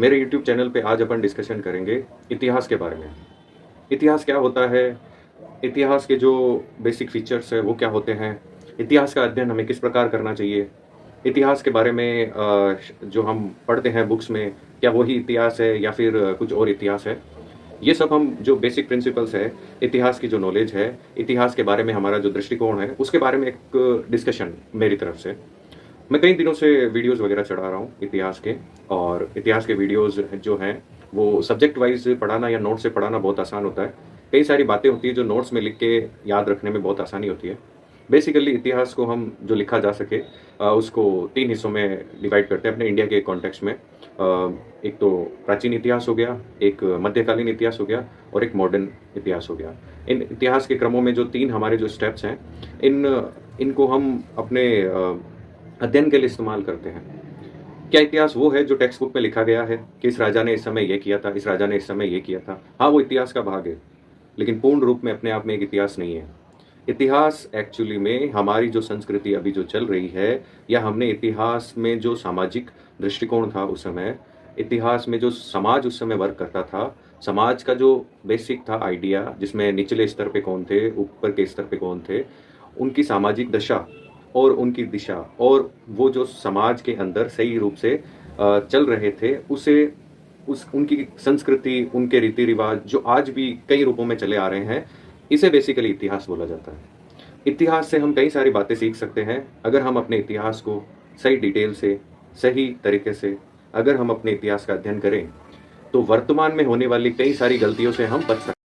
मेरे YouTube channel पे आज अपन डिस्कशन करेंगे इतिहास के बारे में। इतिहास क्या होता है? इतिहास के जो बेसिक फीचर्स है वो क्या होते हैं? इतिहास का अध्ययन हमें किस प्रकार करना चाहिए? इतिहास के बारे में जो हम पढ़ते हैं बुक्स में, क्या वही इतिहास है या फिर कुछ और इतिहास है? ये सब हम जो बेसिक प्रिंसिपल्स है, इतिहास की जो नॉलेज है, इतिहास के बारे में हमारा जो दृष्टिकोण है, उसके बारे में एक डिस्कशन मेरी तरफ से। मैं कई दिनों से वीडियोस वगैरह चढ़ा रहा हूँ इतिहास के। और इतिहास के वीडियोस जो हैं वो सब्जेक्ट वाइज पढ़ाना या नोट से पढ़ाना बहुत आसान होता है। कई सारी बातें होती है जो नोट्स में लिख के याद रखने में बहुत आसानी होती है। बेसिकली इतिहास को हम जो लिखा जा सके उसको 3 हिस्सों में डिवाइड करते हैं अपने इंडिया के कॉन्टेक्स्ट में। एक तो प्राचीन इतिहास हो गया, एक मध्यकालीन इतिहास हो गया और एक मॉडर्न इतिहास हो गया। इन इतिहास के क्रमों में जो 3 हमारे जो स्टेप्स हैं, इन इनको हम अपने अध्ययन के लिए इस्तेमाल करते हैं। क्या इतिहास वो है जो टेक्स्ट बुक में लिखा गया है कि इस राजा ने इस समय ये किया था, इस राजा ने इस समय ये किया था? हाँ, वो इतिहास का भाग है, लेकिन पूर्ण रूप में अपने आप में एक इतिहास नहीं है। इतिहास एक्चुअली में हमारी जो संस्कृति अभी जो चल रही है, या हमने इतिहास में जो सामाजिक दृष्टिकोण था उस समय, इतिहास में जो समाज उस समय वर्क करता था, समाज का जो बेसिक था आइडिया, जिसमें निचले स्तर पे कौन थे, ऊपर के स्तर पे कौन थे, उनकी सामाजिक दशा और उनकी दिशा, और वो जो समाज के अंदर सही रूप से चल रहे थे, उसे उस उनकी संस्कृति, उनके रीति रिवाज जो आज भी कई रूपों में चले आ रहे हैं, इसे बेसिकली इतिहास बोला जाता है। इतिहास से हम कई सारी बातें सीख सकते हैं अगर हम अपने इतिहास को सही डिटेल से, सही तरीके से अगर हम अपने इतिहास का अध्ययन करें, तो वर्तमान में होने वाली कई सारी गलतियों से हम बच सकते हैं।